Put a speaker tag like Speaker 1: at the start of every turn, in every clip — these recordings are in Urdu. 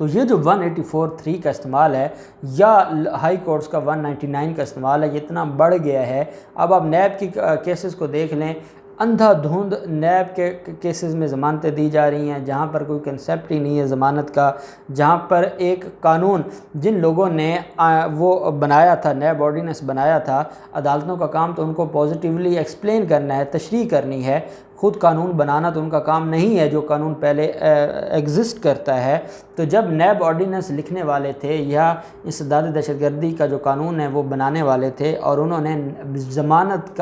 Speaker 1: تو یہ جو 184(3) کا استعمال ہے یا ہائی کورٹس کا 199 کا استعمال ہے، یہ اتنا بڑھ گیا ہے۔ اب آپ نیب کی کیسز کو دیکھ لیں، اندھا دھند نیب کے کیسز میں ضمانتیں دی جا رہی ہیں جہاں پر کوئی کنسیپٹ ہی نہیں ہے ضمانت کا، جہاں پر ایک قانون جن لوگوں نے وہ بنایا تھا، نیب آرڈیننس بنایا تھا، عدالتوں کا کام تو ان کو پازیٹیولی ایکسپلین کرنا ہے، تشریح کرنی ہے، خود قانون بنانا تو ان کا کام نہیں ہے جو قانون پہلے ایگزسٹ کرتا ہے۔ تو جب نیب آرڈیننس لکھنے والے تھے یا انسداد دہشت گردی کا جو قانون ہے وہ بنانے والے تھے اور انہوں نے ضمانت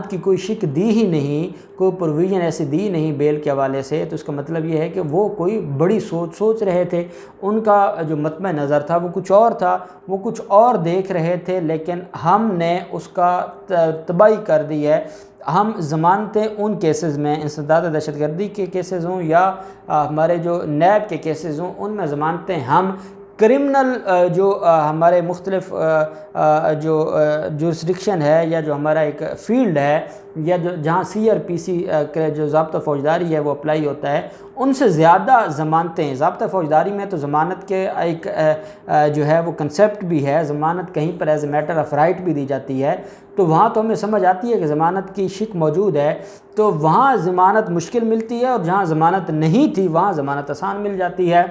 Speaker 1: کی کوئی شک دی ہی نہیں، کوئی پروویژن ایسی دی نہیں بیل کے حوالے سے، تو اس کا مطلب یہ ہے کہ وہ کوئی بڑی سوچ رہے تھے۔ ان کا جو مطمع نظر تھا وہ کچھ اور تھا، وہ کچھ اور دیکھ رہے تھے، لیکن ہم نے اس کا تباہی کر دی ہے۔ ہم ضمانتیں ان کیسز میں، انسداد دہشت گردی کے کیسز ہوں یا ہمارے جو نیب کے کیسز ہوں، ان میں ضمانتیں ہم کرمنل جو ہمارے مختلف جو جورسڈکشن ہے یا جو ہمارا ایک فیلڈ ہے یا جہاں CRPC جو ضابطہ فوجداری ہے وہ اپلائی ہوتا ہے، ان سے زیادہ ضمانتیں ضابطہ فوجداری میں تو ضمانت کے ایک جو ہے وہ کنسیپٹ بھی ہے، ضمانت کہیں پر as a matter of right بھی دی جاتی ہے، تو وہاں تو ہمیں سمجھ آتی ہے کہ ضمانت کی شک موجود ہے، تو وہاں ضمانت مشکل ملتی ہے اور جہاں ضمانت نہیں تھی وہاں ضمانت آسان مل جاتی ہے۔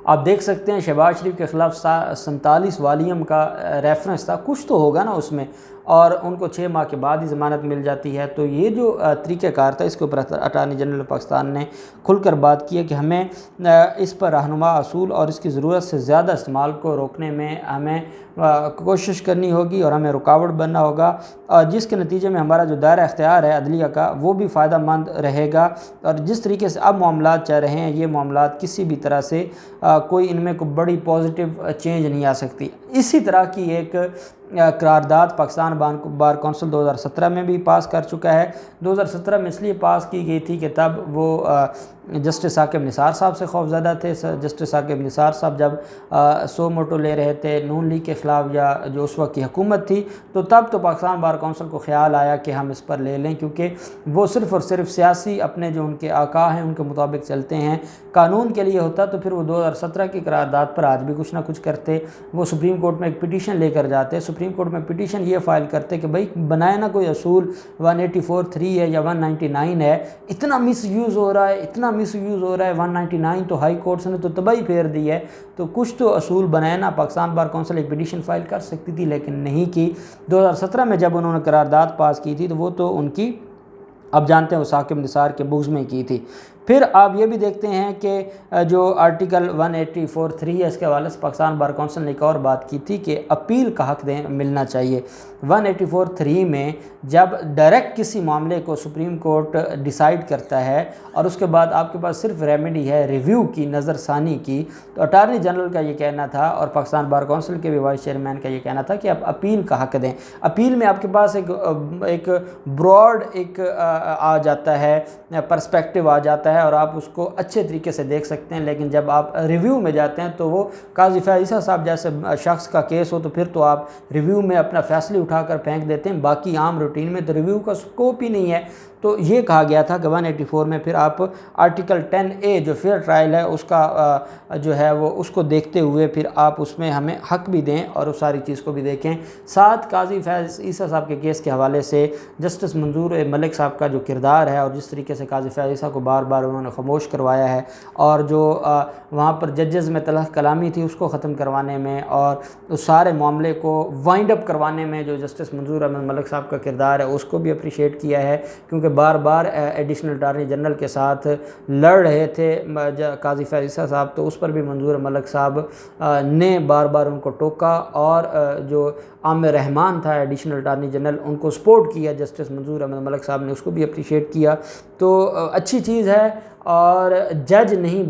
Speaker 1: آپ دیکھ سکتے ہیں شہباز شریف کے خلاف 47 والیوم کا ریفرنس تھا، کچھ تو ہوگا نا اس میں، اور ان کو 6 ماہ کے بعد ہی ضمانت مل جاتی ہے۔ تو یہ جو طریقہ کار تھا اس کے اوپر اٹارنی جنرل پاکستان نے کھل کر بات کی ہے کہ ہمیں اس پر رہنما اصول اور اس کی ضرورت سے زیادہ استعمال کو روکنے میں ہمیں کوشش کرنی ہوگی اور ہمیں رکاوٹ بننا ہوگا، اور جس کے نتیجے میں ہمارا جو دائرہ اختیار ہے عدلیہ کا وہ بھی فائدہ مند رہے گا، اور جس طریقے سے اب معاملات چل رہے ہیں یہ معاملات کسی بھی طرح سے کوئی ان میں کوئی بڑی پازیٹیو چینج نہیں آ سکتی۔ اسی طرح کی ایک قرارداد پاکستان بار کونسل 2017 میں بھی پاس کر چکا ہے۔ 2017 میں اس لیے پاس کی گئی تھی کہ تب وہ جسٹس ثاقب نثار صاحب سے خوفزدہ تھے۔ جسٹس ثاقب نثار صاحب جب سو موٹو لے رہے تھے نون لیگ کے خلاف یا جو اس وقت کی حکومت تھی، تو تب تو پاکستان بار کونسل کو خیال آیا کہ ہم اس پر لے لیں، کیونکہ وہ صرف اور صرف سیاسی اپنے جو ان کے آقا ہیں ان کے مطابق چلتے ہیں۔ قانون کے لیے ہوتا تو پھر وہ 2017 کی قرارداد پر آج بھی کچھ نہ کچھ کرتے، وہ سپریم کورٹ میں ایک پٹیشن لے کر جاتے، سپریم کورٹ میں پٹیشن یہ فائل کرتے کہ بھائی بنائے نا کوئی اصول 184(3) ہے یا 199 ہے، اتنا مس یوز ہو رہا ہے، اتنا مس یوز ہو رہا ہے 199 تو ہائی کورٹس نے تو تباہی پھیر دی ہے، تو کچھ تو اصول بنائے نا۔ پاکستان بار کونسل ایک پٹیشن فائل کر سکتی تھی لیکن نہیں کی۔ 2017 میں جب انہوں نے قرارداد پاس کی تھی تو وہ تو ان کی اب جانتے ہیں وہ ثاقب نثار کے بغض میں کی تھی۔ پھر آپ یہ بھی دیکھتے ہیں کہ جو آرٹیکل 184(3) ہے اس کے حوالے سے پاکستان بار کونسل نے ایک اور بات کی تھی کہ اپیل کا حق ملنا چاہیے۔ 184(3) میں جب ڈائریکٹ کسی معاملے کو سپریم کورٹ ڈیسائیڈ کرتا ہے اور اس کے بعد آپ کے پاس صرف ریمیڈی ہے ریویو کی، نظر ثانی کی، تو اٹارنی جنرل کا یہ کہنا تھا اور پاکستان بار کونسل کے بھی وائس چیئرمین کا یہ کہنا تھا کہ آپ اپیل کا حق دیں۔ اپیل میں آپ کے پاس ایک براڈ ایک آ جاتا ہے، پرسپیکٹیو آ جاتا ہے اور آپ اس کو اچھے طریقے سے دیکھ سکتے ہیں، لیکن جب آپ ریویو میں جاتے ہیں تو وہ قاضی فیاض عیسیٰ صاحب جیسے شخص کا کیس ہو تو پھر تو آپ ریویو میں اپنا فیصلے اٹھا کر پھینک دیتے ہیں، باقی عام روٹین میں تو ریویو کا سکوپ ہی نہیں ہے۔ تو یہ کہا گیا تھا کہ 184 میں پھر آپ آرٹیکل 10A جو فیئر ٹرائل ہے اس کا جو ہے وہ اس کو دیکھتے ہوئے پھر آپ اس میں ہمیں حق بھی دیں اور اس ساری چیز کو بھی دیکھیں۔ ساتھ قاضی فیاض عیسیٰ صاحب کے کیس کے حوالے سے جسٹس منظور ملک صاحب کا جو کردار ہے اور جس طریقے سے قاضی فیاض عیسیٰ کو بار بار انہوں نے خاموش کروایا ہے اور جو وہاں پر ججز میں تلخ کلامی تھی اس کو ختم کروانے میں اور اس سارے معاملے کو وائنڈ اپ کروانے میں جو جسٹس منظور احمد ملک صاحب کا کردار ہے اس کو بھی اپریشیٹ کیا ہے، کیونکہ بار بار ایڈیشنل اٹارنی جنرل کے ساتھ لڑ رہے تھے قاضی فیاض عیسیٰ صاحب، تو اس پر بھی منظور ملک صاحب نے بار بار ان کو ٹوکا اور جو عامر رحمان تھا ایڈیشنل اٹارنی جنرل ان کو سپورٹ کیا جسٹس منظور احمد ملک صاحب نے، اس کو بھی اپریشیٹ کیا۔ تو اچھی چیز ہے، اور جج نہیں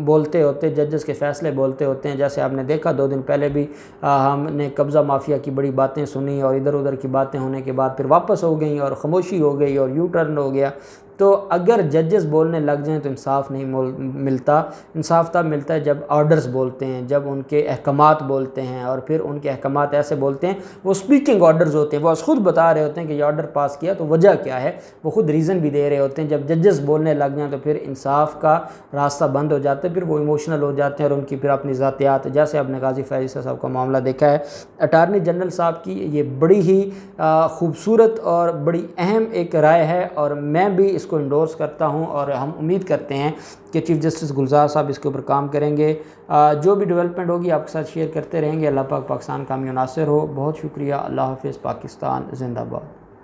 Speaker 1: بولتے ہوتے، ججز کے فیصلے بولتے ہوتے ہیں، جیسے آپ نے دیکھا 2 دن پہلے بھی ہم نے قبضہ مافیا کی بڑی باتیں سنی اور ادھر ادھر کی باتیں ہونے کے بعد پھر واپس ہو گئیں اور خاموشی ہو گئی اور یو ٹرن ہو گیا۔ تو اگر ججز بولنے لگ جائیں تو انصاف نہیں ملتا، انصاف تب ملتا ہے جب آرڈرز بولتے ہیں، جب ان کے احکامات بولتے ہیں، اور پھر ان کے احکامات ایسے بولتے ہیں، وہ سپیکنگ آرڈرز ہوتے ہیں، وہ خود بتا رہے ہوتے ہیں کہ یہ آرڈر پاس کیا تو وجہ کیا ہے، وہ خود ریزن بھی دے رہے ہوتے ہیں۔ جب ججز بولنے لگ جائیں تو تو پھر انصاف کا راستہ بند ہو جاتا ہے، پھر وہ ایموشنل ہو جاتے ہیں اور ان کی پھر اپنی ذاتیات، جیسے آپ نے غازی فیض صاحب کا معاملہ دیکھا ہے۔ اٹارنی جنرل صاحب کی یہ بڑی ہی خوبصورت اور بڑی اہم ایک رائے ہے، اور میں بھی اس کو انڈورس کرتا ہوں، اور ہم امید کرتے ہیں کہ چیف جسٹس گلزار صاحب اس کے اوپر کام کریں گے۔ جو بھی ڈیولپمنٹ ہوگی آپ کے ساتھ شیئر کرتے رہیں گے۔ اللہ پاک پاکستان کا حامی و ناصر ہو۔ بہت شکریہ۔ اللہ حافظ۔ پاکستان زندہ باد۔